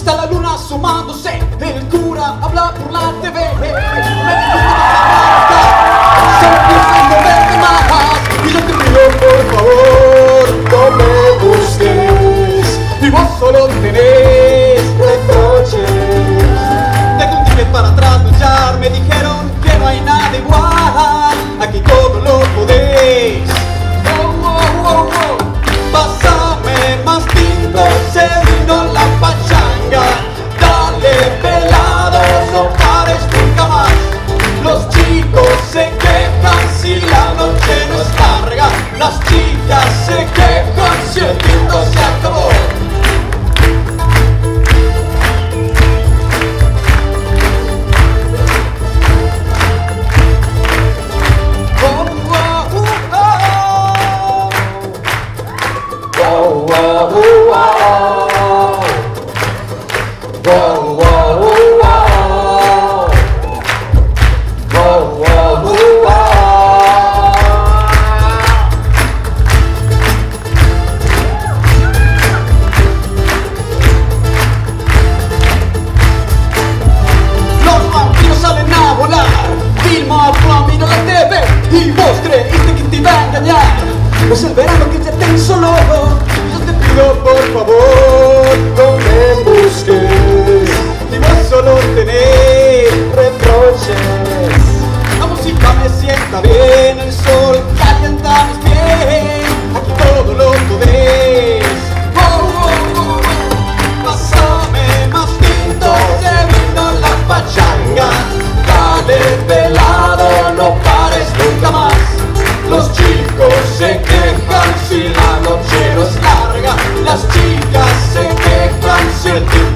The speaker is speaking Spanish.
Está la luna asomándose, el cura habla por la TV. Y yo te pido por favor, no me busques. Y vos solo tenés reproches. Tengo un ticket para trasnochar, me dijeron que no hay nada igual. Aquí todo lo podéis. Pásame más tinto, se vino la pachanga. Dale pelado, no pares nunca más. Los chicos se quejan si la noche no es larga. Las chicas se quejan si el tinto se acabó. Y vos creíste que te iba a engañar. Es el verano que ya te hizo loco. Y yo te pido por favor, no me busques. Y vos solo tenés reproches. La música me sienta bien, el sol calienta mis pies. Aquí todo lo podés. Pásame más tinto, se vino la pachanga. Dale pelado, no pares nunca más. Los chicos se quejan si la noche no es larga. Las chicas se quejan si el tiempo